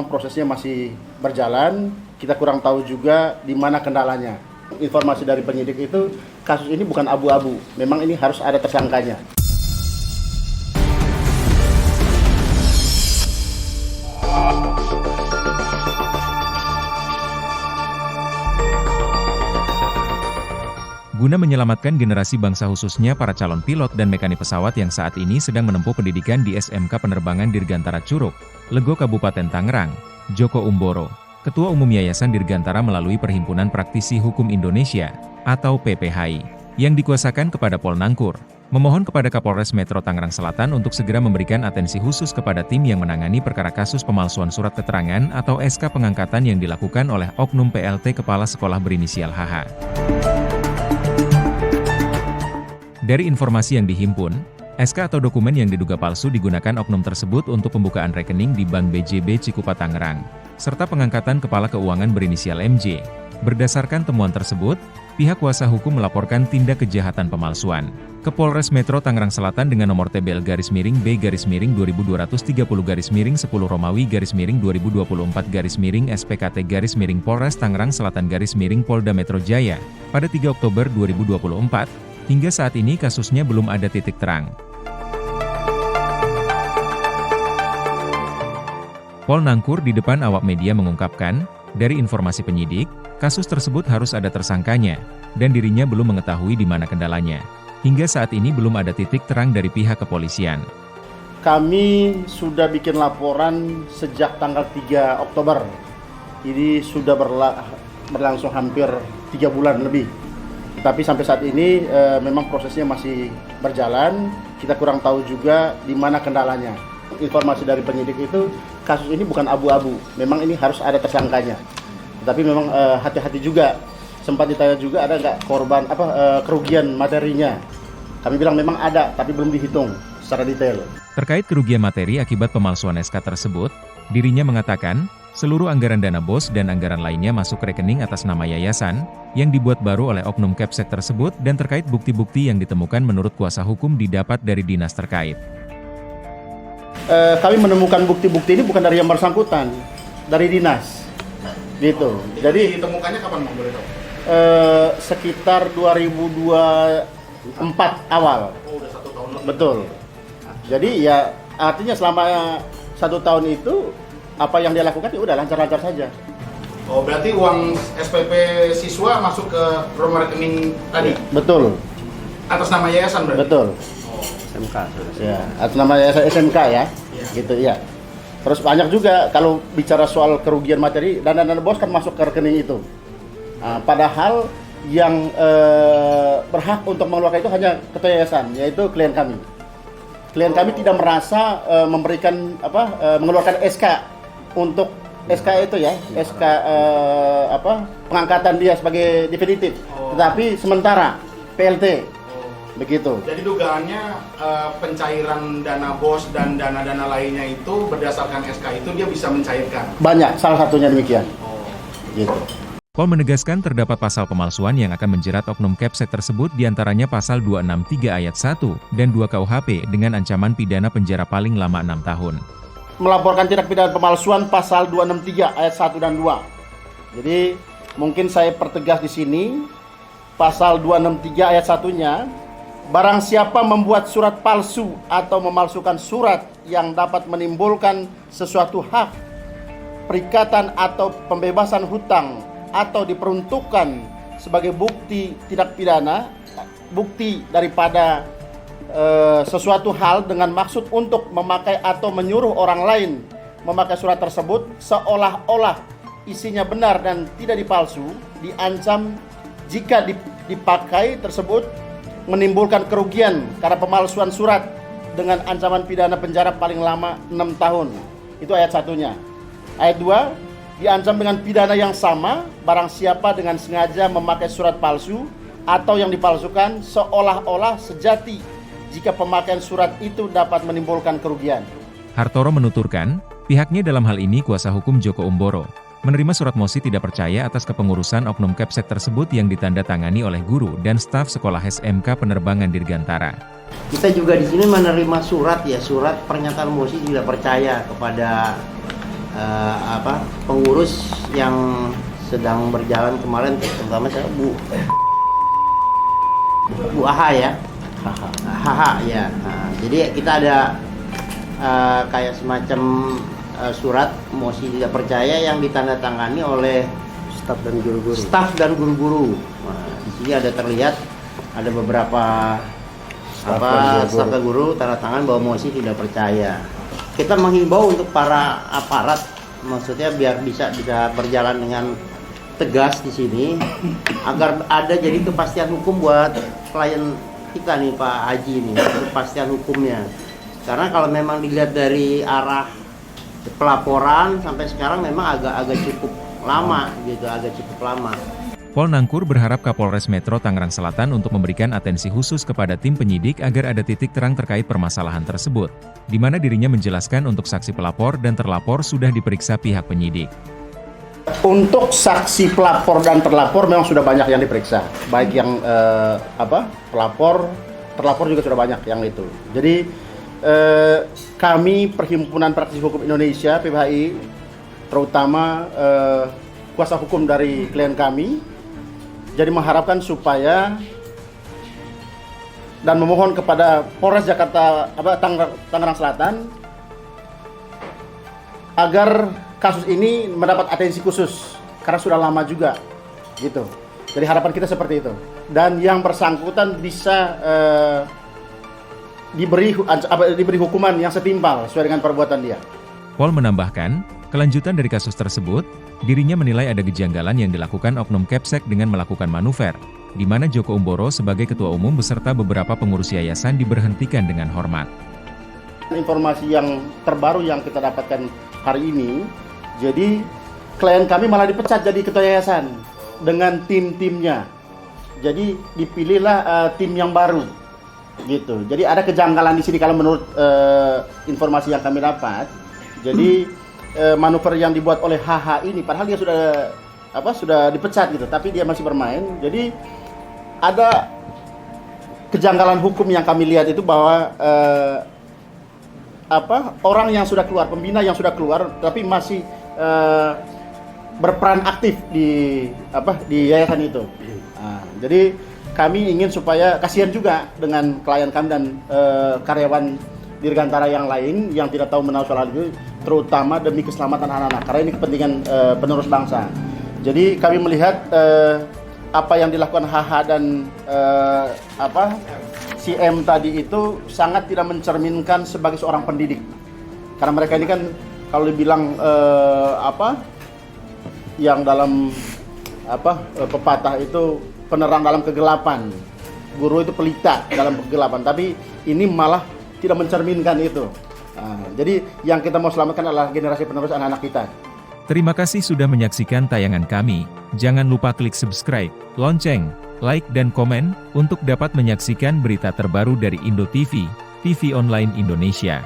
Prosesnya masih berjalan, kita kurang tahu juga di mana kendalanya. Informasi dari penyidik itu, kasus ini bukan abu-abu, memang ini harus ada tersangkanya. Guna menyelamatkan generasi bangsa khususnya para calon pilot dan mekanik pesawat yang saat ini sedang menempuh pendidikan di SMK Penerbangan Dirgantara Curug, Lego Kabupaten Tangerang, Joko Umboro, Ketua Umum Yayasan Dirgantara melalui Perhimpunan Praktisi Hukum Indonesia, atau PPHI, yang dikuasakan kepada Polnangkur, memohon kepada Kapolres Metro Tangerang Selatan untuk segera memberikan atensi khusus kepada tim yang menangani perkara kasus pemalsuan surat keterangan atau SK pengangkatan yang dilakukan oleh Oknum PLT Kepala Sekolah berinisial HH. Dari informasi yang dihimpun, SK atau dokumen yang diduga palsu digunakan oknum tersebut untuk pembukaan rekening di Bank BJB Cikupa Tangerang, serta pengangkatan Kepala Keuangan berinisial MJ. Berdasarkan temuan tersebut, pihak kuasa hukum melaporkan tindak kejahatan pemalsuan ke Polres Metro Tangerang Selatan dengan nomor TBL-B-2230-10 Romawi -2024 Polres Tangerang Selatan Polda Metro Jaya pada 3 Oktober 2024. Hingga saat ini kasusnya belum ada titik terang. Polnangkur di depan awak media mengungkapkan, dari informasi penyidik, kasus tersebut harus ada tersangkanya, dan dirinya belum mengetahui di mana kendalanya. Hingga saat ini belum ada titik terang dari pihak kepolisian. Kami sudah bikin laporan sejak tanggal 3 Oktober. Ini sudah berlangsung hampir 3 bulan lebih. Tapi sampai saat ini memang prosesnya masih berjalan, kita kurang tahu juga di mana kendalanya. Informasi dari penyidik itu, kasus ini bukan abu-abu, memang ini harus ada tersangkanya. Tapi memang hati-hati juga, sempat ditanya juga ada nggak korban kerugian materinya. Kami bilang memang ada, tapi belum dihitung secara detail. Terkait kerugian materi akibat pemalsuan SK tersebut, dirinya mengatakan, seluruh anggaran dana BOS dan anggaran lainnya masuk ke rekening atas nama yayasan, yang dibuat baru oleh oknum Kepsek tersebut dan terkait bukti-bukti yang ditemukan menurut kuasa hukum didapat dari dinas terkait. Kami menemukan bukti-bukti ini bukan dari yang bersangkutan, dari dinas. Gitu. Jadi ditemukannya kapan Bang, boleh tahu? Sekitar 2024 awal. Oh, udah 1 tahun lebih. Betul. Jadi ya artinya selama 1 tahun itu apa yang dia lakukan ya udah lancar-lancar saja. Oh, berarti uang SPP siswa masuk ke nomor rekening tadi? Betul. Atas nama yayasan berarti? Betul. Oh. SMK. Ya, atas nama yayasan SMK ya. Iya. Gitu ya. Terus banyak juga kalau bicara soal kerugian materi, dana-dana BOS kan masuk ke rekening itu. Nah, padahal yang berhak untuk mengeluarkan itu hanya ketua yayasan, yaitu klien kami. Klien kami tidak merasa memberikan mengeluarkan SK untuk SK itu ya, SK pengangkatan dia sebagai definitif, tetapi sementara PLT begitu. Jadi dugaannya pencairan dana BOS dan dana-dana lainnya itu berdasarkan SK itu dia bisa mencairkan? Banyak, salah satunya demikian. Gitu. Pol menegaskan terdapat pasal pemalsuan yang akan menjerat oknum Kepsek tersebut diantaranya pasal 263 ayat 1 dan 2 KUHP dengan ancaman pidana penjara paling lama 6 tahun. Melaporkan tindak pidana pemalsuan pasal 263 ayat 1 dan 2. Jadi mungkin saya pertegas di sini, pasal 263 ayat 1-nya, barang siapa membuat surat palsu atau memalsukan surat yang dapat menimbulkan sesuatu hak, perikatan atau pembebasan hutang atau diperuntukkan sebagai bukti tindak pidana, bukti daripada sesuatu hal dengan maksud untuk memakai atau menyuruh orang lain memakai surat tersebut seolah-olah isinya benar dan tidak dipalsu, diancam jika dipakai tersebut menimbulkan kerugian karena pemalsuan surat dengan ancaman pidana penjara paling lama 6 tahun. Itu ayat 1-nya. Ayat 2, diancam dengan pidana yang sama barang siapa dengan sengaja memakai surat palsu atau yang dipalsukan seolah-olah sejati jika pemakaian surat itu dapat menimbulkan kerugian. Hartoro menuturkan, pihaknya dalam hal ini kuasa hukum Joko Umboro, menerima surat mosi tidak percaya atas kepengurusan oknum Kepsek tersebut yang ditandatangani oleh guru dan staf sekolah SMK Penerbangan Dirgantara. Kita juga di sini menerima surat pernyataan mosi tidak percaya kepada pengurus yang sedang berjalan kemarin, terutama saya Bu AHA ya. HH ya. Nah, jadi kita ada kayak semacam surat mosi tidak percaya yang ditandatangani oleh staf dan guru-guru. Nah, di sini ada terlihat ada beberapa staf dan guru tanda tangan bahwa mosi tidak percaya. Kita menghimbau untuk para aparat, maksudnya biar bisa berjalan dengan tegas di sini agar ada jadi kepastian hukum buat klien kita nih Pak Haji nih, kepastian hukumnya. Karena kalau memang dilihat dari arah pelaporan sampai sekarang memang agak cukup lama gitu, Pol Nangkur berharap Kapolres Metro Tangerang Selatan untuk memberikan atensi khusus kepada tim penyidik agar ada titik terang terkait permasalahan tersebut, di mana dirinya menjelaskan untuk saksi pelapor dan terlapor sudah diperiksa pihak penyidik. Untuk saksi pelapor dan terlapor memang sudah banyak yang diperiksa, baik yang pelapor, terlapor juga sudah banyak yang itu. Jadi kami Perhimpunan Praktisi Hukum Indonesia PPHI, terutama kuasa hukum dari klien kami, jadi mengharapkan supaya dan memohon kepada Polres Jakarta Tangerang Selatan agar kasus ini mendapat atensi khusus karena sudah lama juga gitu. Jadi harapan kita seperti itu. Dan yang bersangkutan bisa diberi hukuman yang setimpal sesuai dengan perbuatan dia. Pol menambahkan, kelanjutan dari kasus tersebut, dirinya menilai ada kejanggalan yang dilakukan oknum Kepsek dengan melakukan manuver, di mana Joko Umboro sebagai ketua umum beserta beberapa pengurus yayasan diberhentikan dengan hormat. Informasi yang terbaru yang kita dapatkan hari ini, jadi klien kami malah dipecat jadi ketua yayasan dengan tim-timnya. Jadi dipilihlah tim yang baru, gitu. Jadi ada kejanggalan di sini kalau menurut informasi yang kami dapat. Jadi manuver yang dibuat oleh HH ini, padahal dia sudah dipecat gitu, tapi dia masih bermain. Jadi ada kejanggalan hukum yang kami lihat itu bahwa orang yang sudah keluar, pembina yang sudah keluar, tapi masih berperan aktif di yayasan itu. Nah, jadi kami ingin supaya kasihan juga dengan klien kami dan karyawan Dirgantara yang lain yang tidak tahu menahu soal itu, terutama demi keselamatan anak-anak, karena ini kepentingan penerus bangsa. Jadi kami melihat apa yang dilakukan HH dan si M tadi itu sangat tidak mencerminkan sebagai seorang pendidik, karena mereka ini kan kalau dibilang yang dalam pepatah itu penerang dalam kegelapan, guru itu pelita dalam kegelapan, tapi ini malah tidak mencerminkan itu. Jadi yang kita mau selamatkan adalah generasi penerus anak-anak kita. Terima kasih sudah menyaksikan tayangan kami. Jangan lupa klik subscribe, lonceng, like dan komen untuk dapat menyaksikan berita terbaru dari Indo TV, TV online Indonesia.